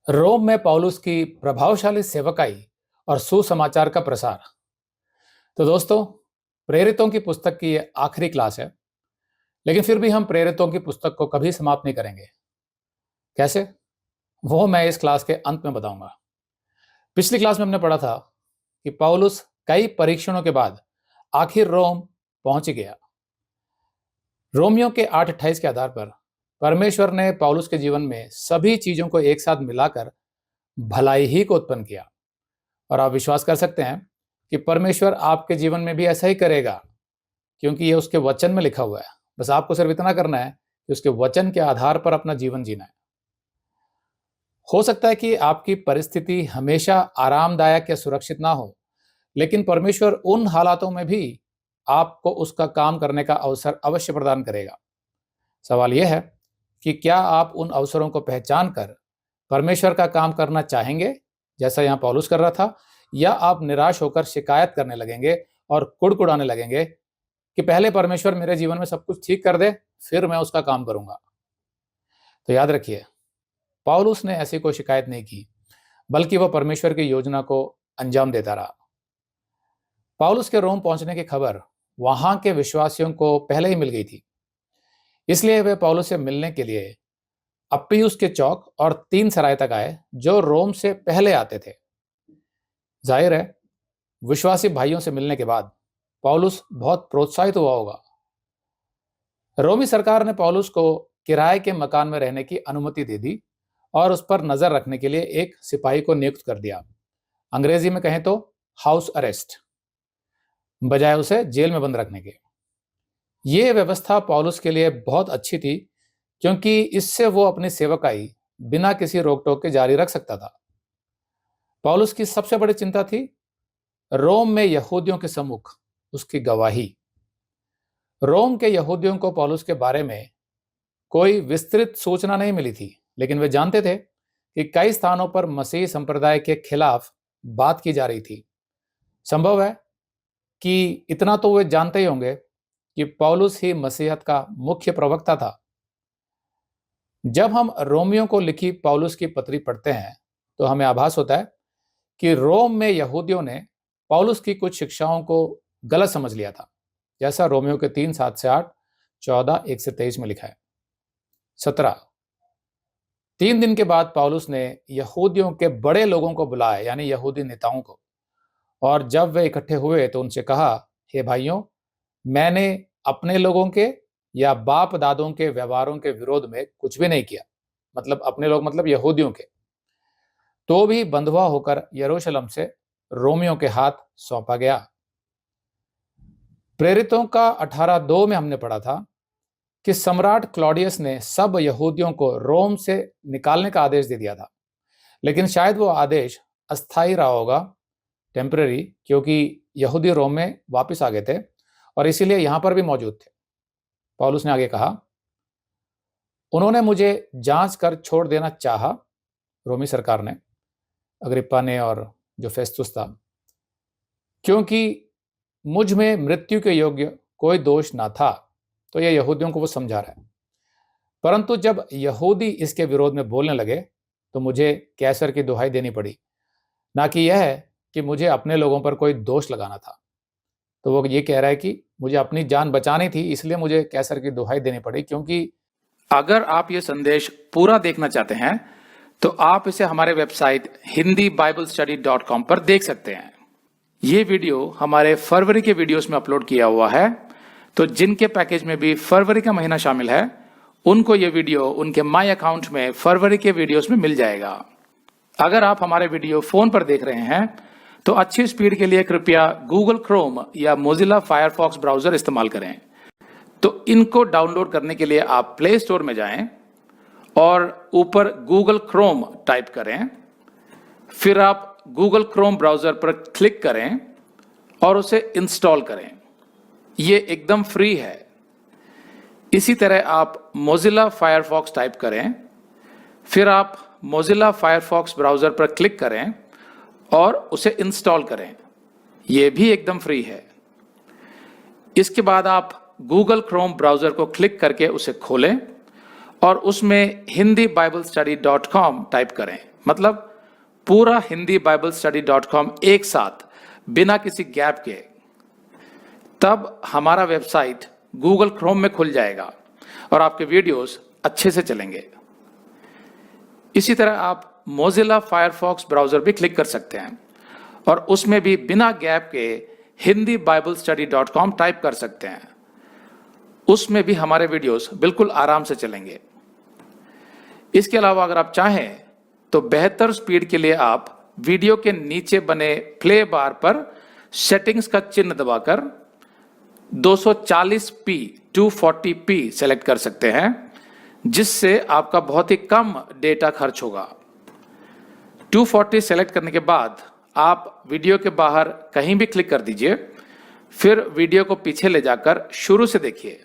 रोम में पौलुस की प्रभावशाली सेवकाई और सुसमाचार का प्रसार। तो दोस्तों, प्रेरितों की पुस्तक की ये आखिरी क्लास है, लेकिन फिर भी हम प्रेरितों की पुस्तक को कभी समाप्त नहीं करेंगे। कैसे? वो मैं इस क्लास के अंत में बताऊंगा। पिछली क्लास में हमने पढ़ा था कि पौलुस कई परीक्षणों के बाद आखिर रोम पहुंच गया। रोमियो के 8:28 के आधार पर परमेश्वर ने पौलुस के जीवन में सभी चीजों को एक साथ मिलाकर भलाई ही को उत्पन्न किया। और आप विश्वास कर सकते हैं कि परमेश्वर आपके जीवन में भी ऐसा ही करेगा, क्योंकि ये उसके वचन में लिखा हुआ है। बस आपको सिर्फ इतना करना है कि उसके वचन के आधार पर अपना जीवन जीना है। हो सकता है कि आपकी परिस्थिति हमेशा आरामदायक या सुरक्षित ना हो, लेकिन परमेश्वर उन हालातों में भी आपको उसका काम करने का अवसर अवश्य प्रदान करेगा। सवाल यह है कि क्या आप उन अवसरों को पहचान कर परमेश्वर का काम करना चाहेंगे, जैसा यहाँ पौलुस कर रहा था, या आप निराश होकर शिकायत करने लगेंगे और कुड़कुड़ाने लगेंगे कि पहले परमेश्वर मेरे जीवन में सब कुछ ठीक कर दे, फिर मैं उसका काम करूंगा। तो याद रखिए, पौलुस ने ऐसी कोई शिकायत नहीं की, बल्कि वह परमेश्वर की योजना को अंजाम देता रहा। पौलुस के रोम पहुंचने की खबर वहां के विश्वासियों को पहले ही मिल गई थी, इसलिए वे पौलुस से मिलने के लिए अप्पियुस के चौक और 3 सराय तक आए, जो रोम से पहले आते थे। जाहिर है, विश्वासी भाइयों से मिलने के बाद पौलुस बहुत प्रोत्साहित हुआ होगा। रोमी सरकार ने पौलुस को किराए के मकान में रहने की अनुमति दे दी और उस पर नजर रखने के लिए एक सिपाही को नियुक्त कर दिया। अंग्रेजी में कहें तो हाउस अरेस्ट, बजाय उसे जेल में बंद रखने के। ये व्यवस्था पौलुस के लिए बहुत अच्छी थी, क्योंकि इससे वो अपनी सेवकाई बिना किसी रोक टोक के जारी रख सकता था। पौलुस की सबसे बड़ी चिंता थी रोम में यहूदियों के सम्मुख उसकी गवाही। रोम के यहूदियों को पौलुस के बारे में कोई विस्तृत सूचना नहीं मिली थी, लेकिन वे जानते थे कि कई स्थानों पर मसीही संप्रदाय के खिलाफ बात की जा रही थी। संभव है कि इतना तो वे जानते ही होंगे कि पौलुस ही मसीहत का मुख्य प्रवक्ता था। जब हम रोमियों को लिखी पौलुस की पत्री पढ़ते हैं, तो हमें आभास होता है कि रोम में यहूदियों ने पौलुस की कुछ शिक्षाओं को गलत समझ लिया था, जैसा रोमियो के 3:7 से 8, 14, 1 से 23 में लिखा है। 17, 3 दिन के बाद पौलुस ने यहूदियों के बड़े लोगों को बुलाया, यानी यहूदी नेताओं को, और जब वे इकट्ठे हुए तो उनसे कहा, हे भाइयों, मैंने अपने लोगों के या बाप दादों के व्यवहारों के विरोध में कुछ भी नहीं किया। मतलब अपने लोग मतलब यहूदियों के। तो भी बंधुआ होकर यरूशलेम से रोमियों के हाथ सौंपा गया। प्रेरितों का 18:2 में हमने पढ़ा था कि सम्राट क्लॉडियस ने सब यहूदियों को रोम से निकालने का आदेश दे दिया था, लेकिन शायद वो आदेश अस्थायी रहा होगा, टेम्पररी, क्योंकि यहूदी रोम में वापस आ गए थे और इसीलिए यहां पर भी मौजूद थे। पौलुस ने आगे कहा, उन्होंने मुझे जांच कर छोड़ देना चाहा, रोमी सरकार ने, अग्रिप्पा ने और जो फेस्तुस था, क्योंकि मुझ में मृत्यु के योग्य कोई दोष ना था। तो यह यहूदियों को वो समझा रहा है। परंतु जब यहूदी इसके विरोध में बोलने लगे तो मुझे कैसर की दुहाई देनी पड़ी, ना कि यह है कि मुझे अपने लोगों पर कोई दोष लगाना था। तो वो ये कह रहा है कि मुझे अपनी जान बचानी थी, इसलिए मुझे कैसर की दुहाई देनी पड़ी। क्योंकि अगर आप ये संदेश पूरा देखना चाहते हैं तो आप इसे हमारे वेबसाइट hindiBiblestudy.com पर देख सकते हैं। ये वीडियो हमारे फरवरी के वीडियोस में अपलोड किया हुआ है, तो जिनके पैकेज में भी फरवरी का महीना शामिल है, उनको ये वीडियो उनके माई अकाउंट में फरवरी के वीडियोस में मिल जाएगा। अगर आप हमारे वीडियो फोन पर देख रहे हैं तो अच्छी स्पीड के लिए कृपया गूगल क्रोम या मोजिला फायरफॉक्स ब्राउजर इस्तेमाल करें। तो इनको डाउनलोड करने के लिए आप प्ले स्टोर में जाएं और ऊपर गूगल क्रोम टाइप करें, फिर आप गूगल क्रोम ब्राउजर पर क्लिक करें और उसे इंस्टॉल करें। ये एकदम फ्री है। इसी तरह आप मोजिला फायरफॉक्स टाइप करें, फिर आप मोजिला फायरफॉक्स ब्राउजर पर क्लिक करें और उसे इंस्टॉल करें। यह भी एकदम फ्री है। इसके बाद आप गूगल क्रोम ब्राउजर को क्लिक करके उसे खोलें और उसमें hindiBiblestudy.com टाइप करें। मतलब पूरा hindiBiblestudy.com एक साथ बिना किसी गैप के, तब हमारा वेबसाइट गूगल क्रोम में खुल जाएगा और आपके वीडियोस अच्छे से चलेंगे। इसी तरह आप मोजिला फायरफॉक्स ब्राउजर भी क्लिक कर सकते हैं और उसमें भी बिना गैप के hindiBiblestudy.com टाइप कर सकते हैं। उसमें भी हमारे वीडियोस बिल्कुल आराम से चलेंगे। इसके अलावा अगर आप चाहें तो बेहतर स्पीड के लिए आप वीडियो के नीचे बने प्ले बार पर सेटिंग्स का चिन्ह दबाकर 240p 240p सेलेक्ट कर सकते हैं, जिससे आपका बहुत ही कम डेटा खर्च होगा। 240 सेलेक्ट करने के बाद आप वीडियो के बाहर कहीं भी क्लिक कर दीजिए, फिर वीडियो को पीछे ले जाकर शुरू से देखिए।